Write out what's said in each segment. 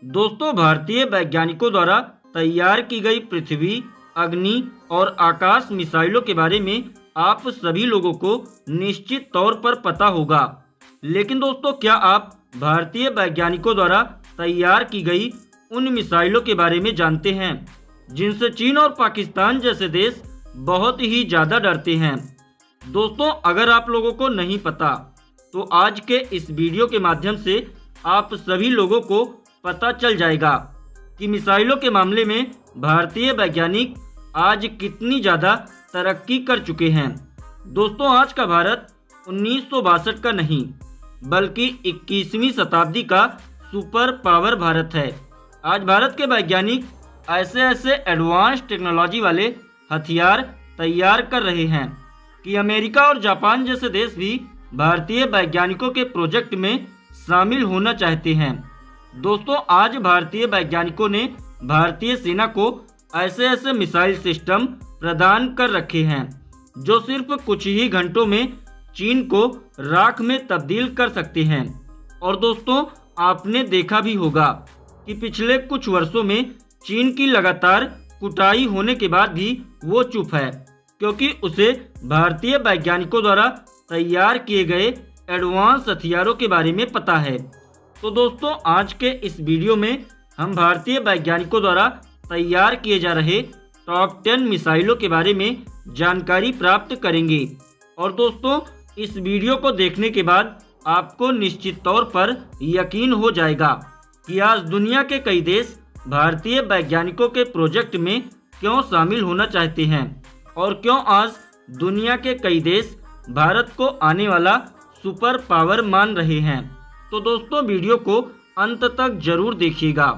दोस्तों, भारतीय वैज्ञानिकों द्वारा तैयार की गई पृथ्वी, अग्नि और आकाश मिसाइलों के बारे में आप सभी लोगों को निश्चित तौर पर पता होगा। लेकिन दोस्तों, क्या आप भारतीय वैज्ञानिकों द्वारा तैयार की गई उन मिसाइलों के बारे में जानते हैं जिनसे चीन और पाकिस्तान जैसे देश बहुत ही ज़्यादा डरते हैं? दोस्तों, अगर आप लोगों को नहीं पता तो आज के इस वीडियो के माध्यम से आप सभी लोगों को पता चल जाएगा कि मिसाइलों के मामले में भारतीय वैज्ञानिक आज कितनी ज़्यादा तरक्की कर चुके हैं। दोस्तों, आज का भारत 1962 का नहीं बल्कि 21वीं शताब्दी का सुपर पावर भारत है। आज भारत के वैज्ञानिक ऐसे ऐसे एडवांस टेक्नोलॉजी वाले हथियार तैयार कर रहे हैं कि अमेरिका और जापान जैसे देश भी भारतीय वैज्ञानिकों के प्रोजेक्ट में शामिल होना चाहते हैं। दोस्तों, आज भारतीय वैज्ञानिकों ने भारतीय सेना को ऐसे ऐसे मिसाइल सिस्टम प्रदान कर रखे हैं जो सिर्फ कुछ ही घंटों में चीन को राख में तब्दील कर सकते हैं। और दोस्तों, आपने देखा भी होगा कि पिछले कुछ वर्षों में चीन की लगातार कुटाई होने के बाद भी वो चुप है, क्योंकि उसे भारतीय वैज्ञानिकों द्वारा तैयार किए गए एडवांस हथियारों के बारे में पता है। तो दोस्तों, आज के इस वीडियो में हम भारतीय वैज्ञानिकों द्वारा तैयार किए जा रहे टॉप 10 मिसाइलों के बारे में जानकारी प्राप्त करेंगे। और दोस्तों, इस वीडियो को देखने के बाद आपको निश्चित तौर पर यकीन हो जाएगा कि आज दुनिया के कई देश भारतीय वैज्ञानिकों के प्रोजेक्ट में क्यों शामिल होना चाहते हैं और क्यों आज दुनिया के कई देश भारत को आने वाला सुपर पावर मान रहे हैं। तो दोस्तों, वीडियो को अंत तक जरूर देखिएगा।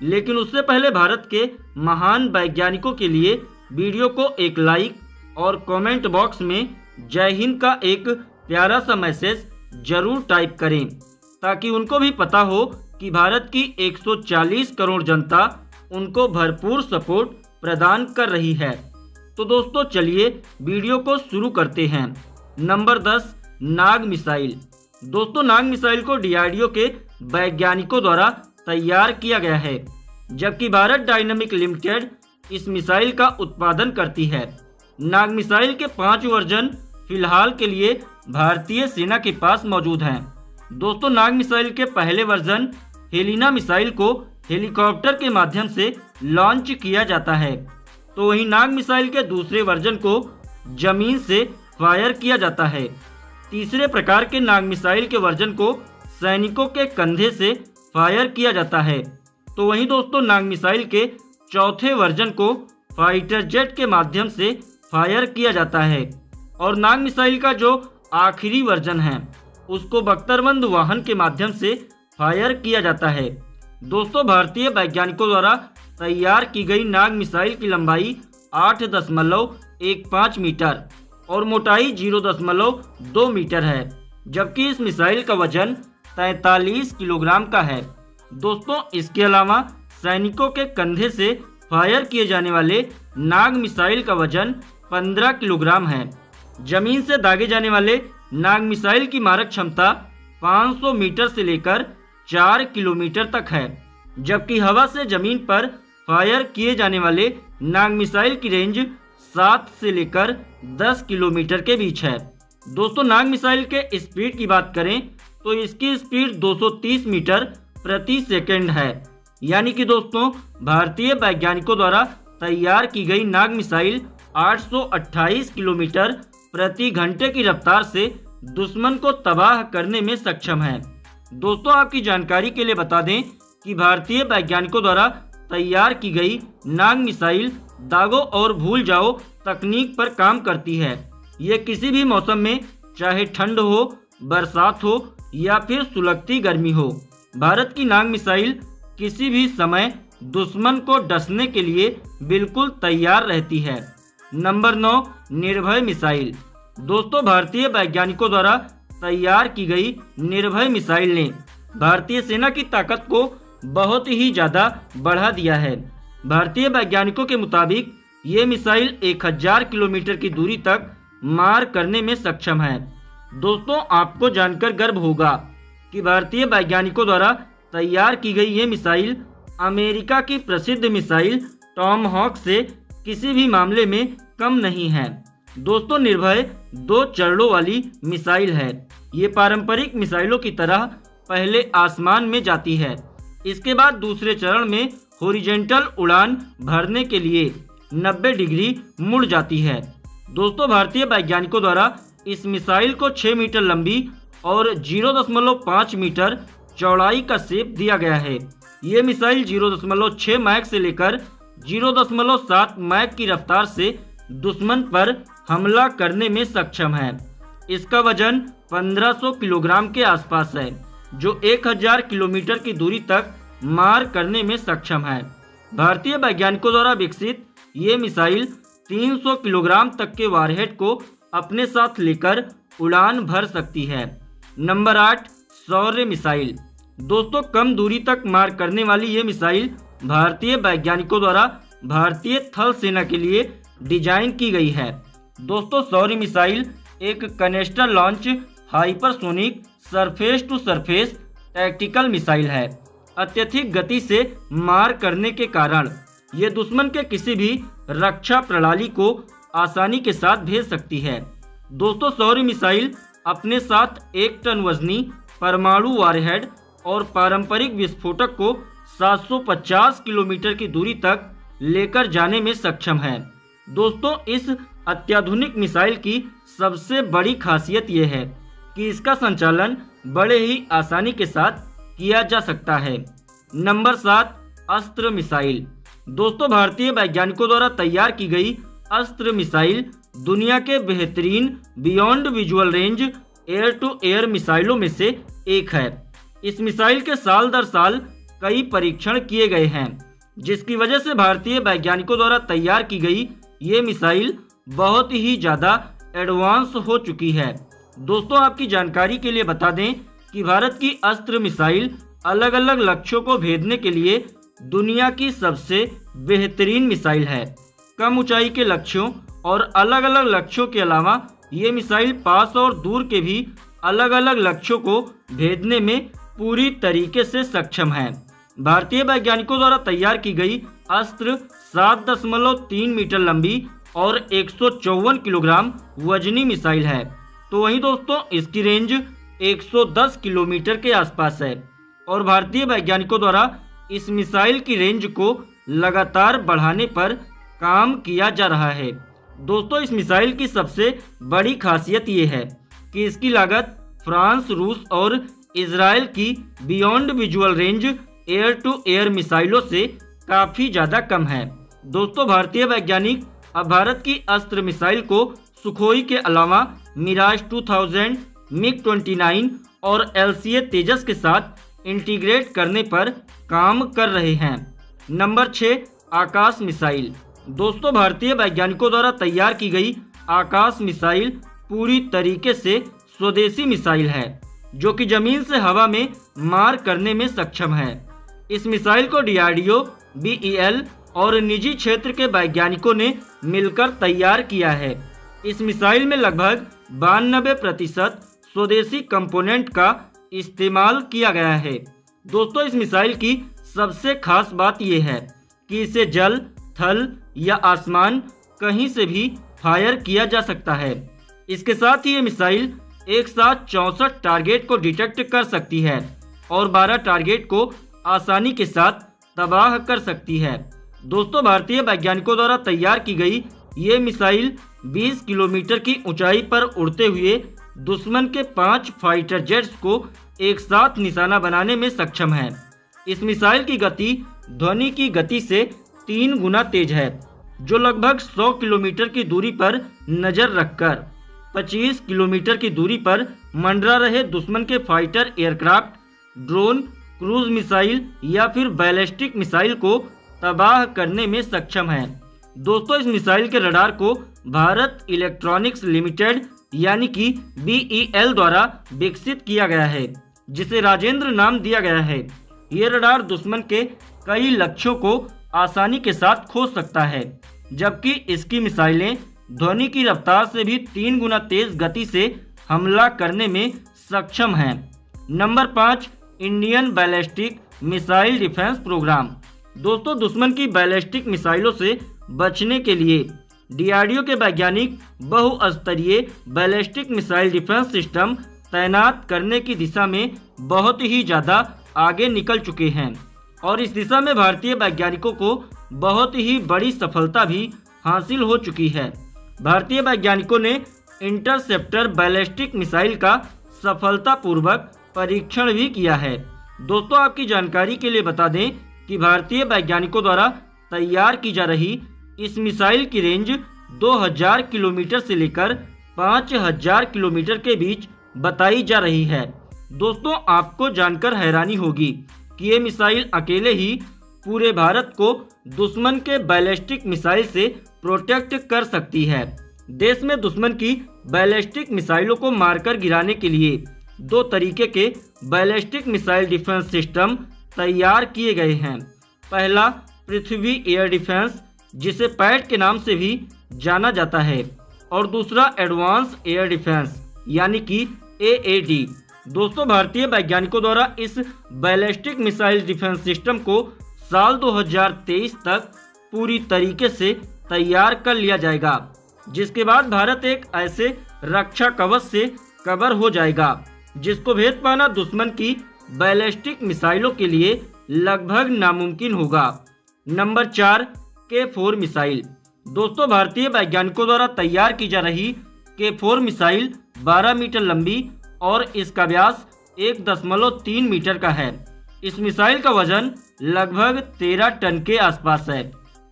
लेकिन उससे पहले भारत के महान वैज्ञानिकों के लिए वीडियो को एक लाइक और कमेंट बॉक्स में जय हिंद का एक प्यारा सा मैसेज जरूर टाइप करें, ताकि उनको भी पता हो कि भारत की 140 करोड़ जनता उनको भरपूर सपोर्ट प्रदान कर रही है। तो दोस्तों, चलिए वीडियो को शुरू करते हैं। नंबर 10, नाग मिसाइल। दोस्तों, नाग मिसाइल को डीआरडीओ के वैज्ञानिकों द्वारा तैयार किया गया है, जबकि भारत डायनामिक लिमिटेड इस मिसाइल का उत्पादन करती है। नाग मिसाइल के 5 वर्जन फिलहाल के लिए भारतीय सेना के पास मौजूद हैं। दोस्तों, नाग मिसाइल के पहले वर्जन हेलिना मिसाइल को हेलीकॉप्टर के माध्यम से लॉन्च किया जाता है, तो वहीं नाग मिसाइल के दूसरे वर्जन को जमीन से फायर किया जाता है। तीसरे प्रकार के नाग मिसाइल के वर्जन को सैनिकों के कंधे से फायर किया जाता है, तो वहीं दोस्तों नाग मिसाइल के चौथे वर्जन को फाइटर जेट के माध्यम से फायर किया जाता है। और नाग मिसाइल का जो आखिरी वर्जन है उसको बख्तरबंद वाहन के माध्यम से फायर किया जाता है। दोस्तों, भारतीय वैज्ञानिकों द्वारा तैयार की गई नाग मिसाइल की लंबाई 8.15 मीटर और मोटाई 0.2 मीटर है, जबकि इस मिसाइल का वजन 43 किलोग्राम का है। दोस्तों, इसके अलावा सैनिकों के कंधे से फायर किए जाने वाले नाग मिसाइल का वजन 15 किलोग्राम है। जमीन से दागे जाने वाले नाग मिसाइल की मारक क्षमता 500 मीटर से लेकर 4 किलोमीटर तक है, जबकि हवा से जमीन पर फायर किए जाने वाले नाग मिसाइल की रेंज 7 से लेकर 10 किलोमीटर के बीच है। दोस्तों, नाग मिसाइल के स्पीड की बात करें तो इसकी स्पीड 230 मीटर प्रति सेकंड है। यानी कि दोस्तों, भारतीय वैज्ञानिकों द्वारा तैयार की गई नाग मिसाइल 828 किलोमीटर प्रति घंटे की रफ्तार से दुश्मन को तबाह करने में सक्षम है। दोस्तों, आपकी जानकारी के लिए बता दें कि भारतीय वैज्ञानिकों द्वारा तैयार की गई नाग मिसाइल दागो और भूल जाओ तकनीक पर काम करती है। ये किसी भी मौसम में, चाहे ठंड हो, बरसात हो या फिर सुलगती गर्मी हो, भारत की नाग मिसाइल किसी भी समय दुश्मन को डसने के लिए बिल्कुल तैयार रहती है। नंबर 9, निर्भय मिसाइल। दोस्तों, भारतीय वैज्ञानिकों द्वारा तैयार की गई निर्भय मिसाइल ने भारतीय सेना की ताकत को बहुत ही ज़्यादा बढ़ा दिया है। भारतीय वैज्ञानिकों के मुताबिक ये मिसाइल 1000 किलोमीटर की दूरी तक मार करने में सक्षम है। दोस्तों, आपको जानकर गर्व होगा कि भारतीय वैज्ञानिकों द्वारा तैयार की गई ये मिसाइल अमेरिका की प्रसिद्ध मिसाइल टॉमहॉक से किसी भी मामले में कम नहीं है। दोस्तों, निर्भय 2 चरणों वाली मिसाइल है। ये पारंपरिक मिसाइलों की तरह पहले आसमान में जाती है, इसके बाद दूसरे चरण में हॉरिजॉन्टल उड़ान भरने के लिए 90 डिग्री मुड़ जाती है। दोस्तों, भारतीय वैज्ञानिकों द्वारा इस मिसाइल को 6 मीटर लंबी और 0.5 मीटर चौड़ाई का शेप दिया गया है। ये मिसाइल 0.6 मैक से लेकर 0.7 मैक की रफ्तार से दुश्मन पर हमला करने में सक्षम है। इसका वजन 1500 किलोग्राम के आसपास है, जो 1000 किलोमीटर की दूरी तक मार करने में सक्षम है। भारतीय वैज्ञानिकों द्वारा विकसित ये मिसाइल 300 किलोग्राम तक के वारहेड को अपने साथ लेकर उड़ान भर सकती है। नंबर 8, शौर्य मिसाइल। दोस्तों, कम दूरी तक मार करने वाली ये मिसाइल भारतीय वैज्ञानिकों द्वारा भारतीय थल सेना के लिए डिजाइन की गई है। दोस्तों, शौर्य मिसाइल एक canister launch hypersonic surface to surface tactical missile है। अत्यधिक गति से मार करने के कारण ये दुश्मन के किसी भी रक्षा प्रणाली को आसानी के साथ भेज सकती है। दोस्तों, शौर्य मिसाइल अपने साथ 1 टन वजनी परमाणु वारहेड और पारंपरिक विस्फोटक को 750 किलोमीटर की दूरी तक लेकर जाने में सक्षम है। दोस्तों, इस अत्याधुनिक मिसाइल की सबसे बड़ी खासियत यह है कि इसका संचालन बड़े ही आसानी के साथ किया जा सकता है। नंबर 7, अस्त्र मिसाइल। दोस्तों, भारतीय वैज्ञानिकों द्वारा तैयार की गई अस्त्र मिसाइल दुनिया के बेहतरीन beyond visual range air to air मिसाइलों में से एक है। इस मिसाइल के साल दर साल कई परीक्षण किए गए हैं, जिसकी वजह से भारतीय वैज्ञानिकों द्वारा तैयार की गई ये मिसाइल बहुत ही ज़्यादा एडवांस हो चुकी है। दोस्तों, आपकी जानकारी के लिए बता दें कि भारत की अस्त्र मिसाइल अलग अलग लक्ष्यों को भेदने के लिए दुनिया की सबसे बेहतरीन मिसाइल है। कम ऊंचाई के लक्ष्यों और अलग अलग लक्ष्यों के अलावा ये मिसाइल पास और दूर के भी अलग अलग लक्ष्यों को भेदने में पूरी तरीके से सक्षम है। भारतीय वैज्ञानिकों द्वारा तैयार की गई अस्त्र 7.3 मीटर लंबी और 154 किलोग्राम वजनी मिसाइल है। तो वहीं दोस्तों, इसकी रेंज 110 किलोमीटर के आसपास है और भारतीय वैज्ञानिकों द्वारा इस मिसाइल की रेंज को लगातार बढ़ाने पर काम किया जा रहा है। दोस्तों, इस मिसाइल की सबसे बड़ी खासियत ये है कि इसकी लागत फ्रांस, रूस और इजराइल की beyond visual range air to air मिसाइलों से काफ़ी ज़्यादा कम है। दोस्तों, भारतीय वैज्ञानिक अब भारत की अस्त्र मिसाइल को सुखोई के अलावा मिराज 2000, मिग-29 और LCA तेजस के साथ इंटीग्रेट करने पर काम कर रहे हैं। नंबर 6, आकाश मिसाइल। दोस्तों, भारतीय वैज्ञानिकों द्वारा तैयार की गई आकाश मिसाइल पूरी तरीके से स्वदेशी मिसाइल है, जो कि जमीन से हवा में मार करने में सक्षम है। इस मिसाइल को DRDO, BEL और निजी क्षेत्र के वैज्ञानिकों ने मिलकर तैयार किया है। इस मिसाइल में लगभग 92% स्वदेशी कंपोनेंट का इस्तेमाल किया गया है। दोस्तों, इस मिसाइल की सबसे खास बात यह है कि इसे जल, थल या आसमान कहीं से भी फायर किया जा सकता है। इसके साथ ही ये मिसाइल एक साथ 64 टारगेट को डिटेक्ट कर सकती है और 12 टारगेट को आसानी के साथ तबाह कर सकती है। दोस्तों, भारतीय वैज्ञानिकों द्वारा तैयार की गई ये मिसाइल 20 किलोमीटर की ऊंचाई पर उड़ते हुए दुश्मन के 5 फाइटर जेट्स को एक साथ निशाना बनाने में सक्षम है। इस मिसाइल की गति ध्वनि की गति से 3 गुना तेज है, जो लगभग 100 किलोमीटर की दूरी पर नजर रखकर 25 किलोमीटर की दूरी पर मंडरा रहे दुश्मन के fighter aircraft, drone, cruise missile या फिर बैलिस्टिक मिसाइल को तबाह करने में सक्षम है। दोस्तों, इस मिसाइल के रडार को भारत इलेक्ट्रॉनिक्स लिमिटेड यानी कि BEL द्वारा विकसित किया गया है, जिसे राजेंद्र नाम दिया गया है। ये रडार दुश्मन के कई लक्ष्यों को आसानी के साथ खोज सकता है, जबकि इसकी मिसाइलें ध्वनि की रफ्तार से भी 3 गुना तेज गति से हमला करने में सक्षम हैं। Number 5, Indian ballistic missile defence programme. दोस्तों, दुश्मन की बैलिस्टिक मिसाइलों से बचने के लिए डीआरडीओ के वैज्ञानिक बहुस्तरीय बैलिस्टिक मिसाइल डिफेंस सिस्टम तैनात करने की दिशा में बहुत ही ज़्यादा आगे निकल चुके हैं और इस दिशा में भारतीय वैज्ञानिकों को बहुत ही बड़ी सफलता भी हासिल हो चुकी है। भारतीय वैज्ञानिकों ने इंटरसेप्टर बैलिस्टिक मिसाइल का सफलतापूर्वक परीक्षण भी किया है। दोस्तों, आपकी जानकारी के लिए बता दें कि भारतीय वैज्ञानिकों द्वारा तैयार की जा रही इस मिसाइल की रेंज 2000 किलोमीटर से लेकर 5000 किलोमीटर के बीच बताई जा रही है। दोस्तों, आपको जानकर हैरानी होगी कि ये मिसाइल अकेले ही पूरे भारत को दुश्मन के बैलिस्टिक मिसाइल से प्रोटेक्ट कर सकती है। देश में दुश्मन की बैलिस्टिक मिसाइलों को मारकर गिराने के लिए 2 तरीके के बैलिस्टिक मिसाइल डिफेंस सिस्टम तैयार किए गए हैं। पहला पृथ्वी एयर डिफेंस, जिसे पैड के नाम से भी जाना जाता है, और दूसरा एडवांस एयर डिफेंस यानी कि AAD। दोस्तों, भारतीय वैज्ञानिकों द्वारा इस बैलिस्टिक मिसाइल डिफेंस सिस्टम को साल 2023 तक पूरी तरीके से तैयार कर लिया जाएगा, जिसके बाद भारत एक ऐसे रक्षा कवच से कवर हो जाएगा जिसको भेद पाना दुश्मन की बैलिस्टिक मिसाइलों के लिए लगभग नामुमकिन होगा। Number 4, K4 missile. दोस्तों, भारतीय वैज्ञानिकों द्वारा तैयार की जा रही K4 मिसाइल 12 मीटर लंबी और इसका व्यास 1.3 मीटर का है। इस मिसाइल का वजन लगभग 13 टन के आसपास है।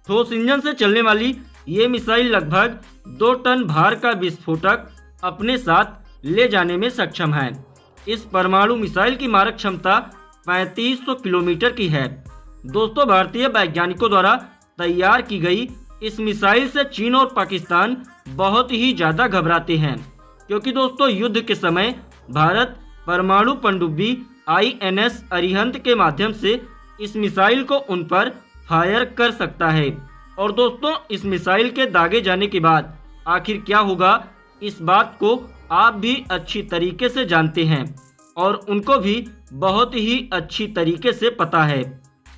ठोस इंजन से चलने वाली ये मिसाइल लगभग 2 टन भार का विस्फोटक अपने साथ ले जाने में सक्षम है। इस परमाणु मिसाइल की मारक क्षमता 3500 किलोमीटर की है। दोस्तों, भारतीय वैज्ञानिकों द्वारा तैयार की गई इस मिसाइल से चीन और पाकिस्तान बहुत ही ज़्यादा घबराते हैं, क्योंकि दोस्तों युद्ध के समय भारत परमाणु पनडुब्बी INS अरिहंत के माध्यम से इस मिसाइल को उन पर फायर कर सकता है। और दोस्तों, इस मिसाइल के दागे जाने के बाद आखिर क्या होगा, इस बात को आप भी अच्छी तरीके से जानते हैं और उनको भी बहुत ही अच्छी तरीके से पता है।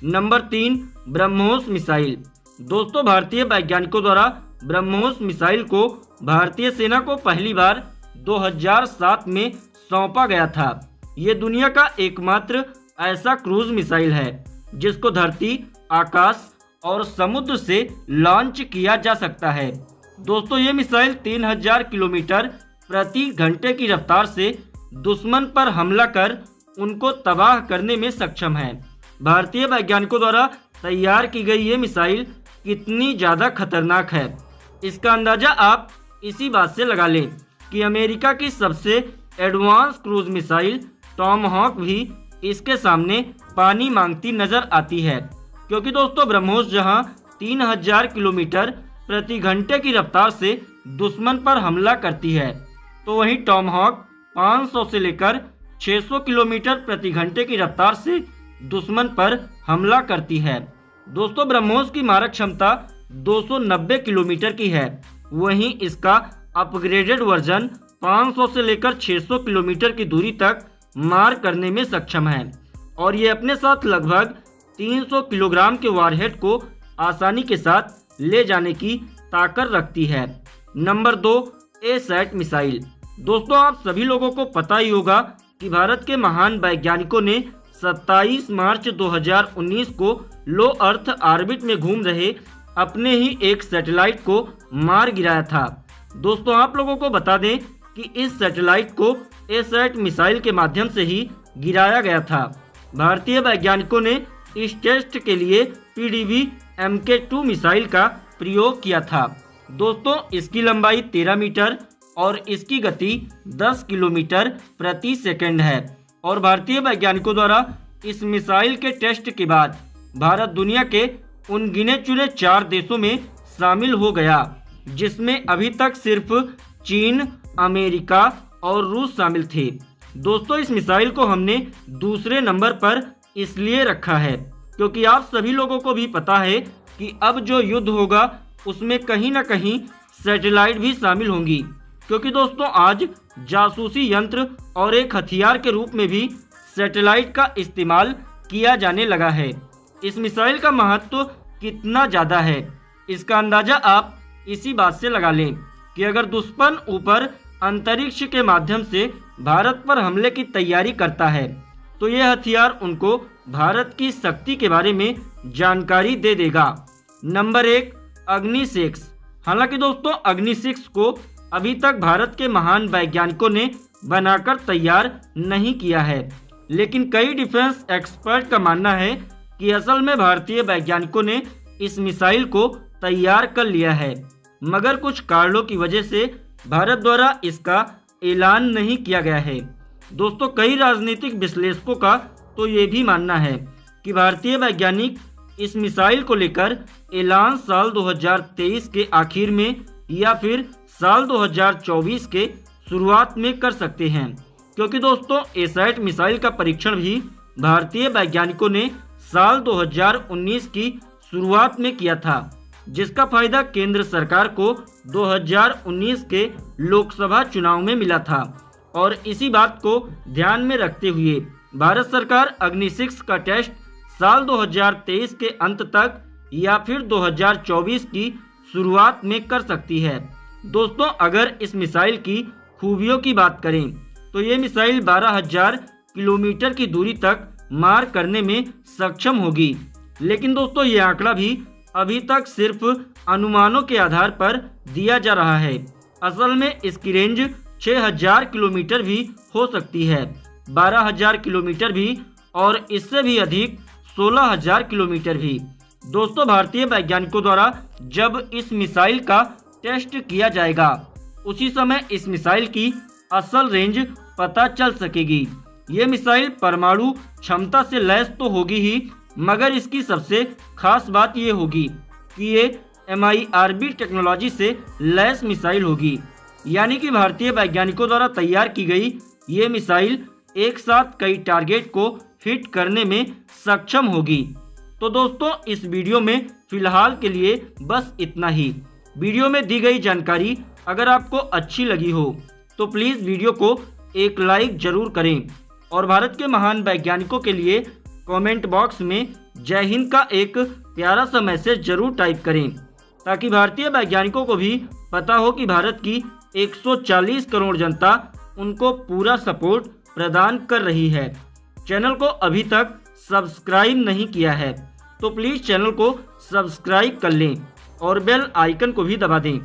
Number 3, BrahMos missile. दोस्तों, भारतीय वैज्ञानिकों द्वारा ब्रह्मोस मिसाइल को भारतीय सेना को पहली बार 2007 में सौंपा गया था। ये दुनिया का एकमात्र ऐसा क्रूज मिसाइल है जिसको धरती, आकाश और समुद्र से लॉन्च किया जा सकता है। दोस्तों, ये मिसाइल 3000 किलोमीटर प्रति घंटे की रफ्तार से दुश्मन पर हमला कर उनको तबाह करने में सक्षम है। भारतीय वैज्ञानिकों द्वारा तैयार की गई ये मिसाइल कितनी ज़्यादा खतरनाक है, इसका अंदाज़ा आप इसी बात से लगा लें कि अमेरिका की सबसे एडवांस क्रूज मिसाइल टॉमहॉक भी इसके सामने पानी मांगती नजर आती है, क्योंकि दोस्तों ब्रह्मोस जहां 3000 किलोमीटर प्रति घंटे की रफ्तार से दुश्मन पर हमला करती है, तो वहीं टॉमहॉक 500 से लेकर 600 किलोमीटर प्रति घंटे की रफ्तार से दुश्मन पर हमला करती है। दोस्तों, ब्रह्मोस की मारक क्षमता 290 किलोमीटर की है, वहीं इसका अपग्रेडेड वर्जन 500 से लेकर 600 किलोमीटर की दूरी तक मार करने में सक्षम है और ये अपने साथ लगभग 300 किलोग्राम के वारहेड को आसानी के साथ ले जाने की ताकत रखती है। Number 2, A-SAT missile. दोस्तों, आप सभी लोगों को पता ही होगा कि भारत के महान वैज्ञानिकों ने 27 मार्च 2019 को लो अर्थ ऑर्बिट में घूम रहे अपने ही एक सैटेलाइट को मार गिराया था। दोस्तों, आप लोगों को बता दें कि इस सैटेलाइट को A-SAT मिसाइल के माध्यम से ही गिराया गया था। भारतीय वैज्ञानिकों ने इस टेस्ट के लिए PDB Mk2 मिसाइल का प्रयोग किया था। दोस्तों, इसकी लंबाई 13 मीटर और इसकी गति 10 किलोमीटर प्रति सेकंड है और भारतीय वैज्ञानिकों द्वारा इस मिसाइल के टेस्ट के बाद भारत दुनिया के उन गिने चुने 4 देशों में शामिल हो गया जिसमें अभी तक सिर्फ चीन, अमेरिका और रूस शामिल थे। दोस्तों, इस मिसाइल को हमने दूसरे नंबर पर इसलिए रखा है क्योंकि आप सभी लोगों को भी पता है कि अब जो युद्ध होगा उसमें कहीं ना कहीं सैटेलाइट भी शामिल होंगी, क्योंकि दोस्तों आज जासूसी यंत्र और एक हथियार के रूप में भी सैटेलाइट का इस्तेमाल किया जाने लगा है। इस मिसाइल का महत्व कितना ज़्यादा है, इसका अंदाज़ा आप इसी बात से लगा लें कि अगर दुश्मन ऊपर अंतरिक्ष के माध्यम से भारत पर हमले की तैयारी करता है तो यह हथियार उनको भारत की शक्ति के बारे में जानकारी दे देगा। नंबर 1, अग्नि 6। हालांकि दोस्तों अग्नि 6 को अभी तक भारत के महान वैज्ञानिकों ने बनाकर तैयार नहीं किया है, लेकिन कई डिफेंस एक्सपर्ट का मानना है कि असल में भारतीय वैज्ञानिकों ने इस मिसाइल को तैयार कर लिया है, मगर कुछ कारणों की वजह से भारत द्वारा इसका ऐलान नहीं किया गया है। दोस्तों कई राजनीतिक विश्लेषकों का तो ये भी मानना है कि भारतीय वैज्ञानिक इस मिसाइल को लेकर ऐलान साल 2023 के आखिर में या फिर साल 2024 के शुरुआत में कर सकते हैं, क्योंकि दोस्तों एसैट मिसाइल का परीक्षण भी भारतीय वैज्ञानिकों ने साल 2019 की शुरुआत में किया था, जिसका फायदा केंद्र सरकार को 2019 के लोकसभा चुनाव में मिला था। और इसी बात को ध्यान में रखते हुए भारत सरकार अग्नि 6 का टेस्ट साल 2023 के अंत तक या फिर 2024 की शुरुआत में कर सकती है। दोस्तों अगर इस मिसाइल की खूबियों की बात करें तो ये मिसाइल 12,000 किलोमीटर की दूरी तक मार करने में सक्षम होगी, लेकिन दोस्तों ये आंकड़ा भी अभी तक सिर्फ अनुमानों के आधार पर दिया जा रहा है। असल में इसकी रेंज 6,000 किलोमीटर भी हो सकती है, 12,000 किलोमीटर भी और इससे भी अधिक 16,000 किलोमीटर भी। दोस्तों भारतीय वैज्ञानिकों द्वारा जब इस मिसाइल का टेस्ट किया जाएगा उसी समय इस मिसाइल की असल रेंज पता चल सकेगी। ये मिसाइल परमाणु क्षमता से लैस तो होगी ही, मगर इसकी सबसे खास बात ये होगी कि ये MIRV टेक्नोलॉजी से लैस मिसाइल होगी, यानी कि भारतीय वैज्ञानिकों द्वारा तैयार की गई ये मिसाइल एक साथ कई टारगेट को हिट करने में सक्षम होगी। तो दोस्तों इस वीडियो में फिलहाल के लिए बस इतना ही। वीडियो में दी गई जानकारी अगर आपको अच्छी लगी हो तो प्लीज़ वीडियो को एक लाइक जरूर करें और भारत के महान वैज्ञानिकों के लिए कमेंट बॉक्स में जय हिंद का एक प्यारा सा मैसेज जरूर टाइप करें, ताकि भारतीय वैज्ञानिकों को भी पता हो कि भारत की 140 करोड़ जनता उनको पूरा सपोर्ट प्रदान कर रही है। चैनल को अभी तक सब्सक्राइब नहीं किया है तो प्लीज़ चैनल को सब्सक्राइब कर लें और बेल आइकन को भी दबा दें,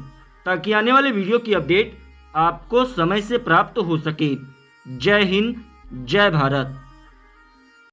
ताकि आने वाले वीडियो की अपडेट आपको समय से प्राप्त हो सके। जय हिंद, जय भारत।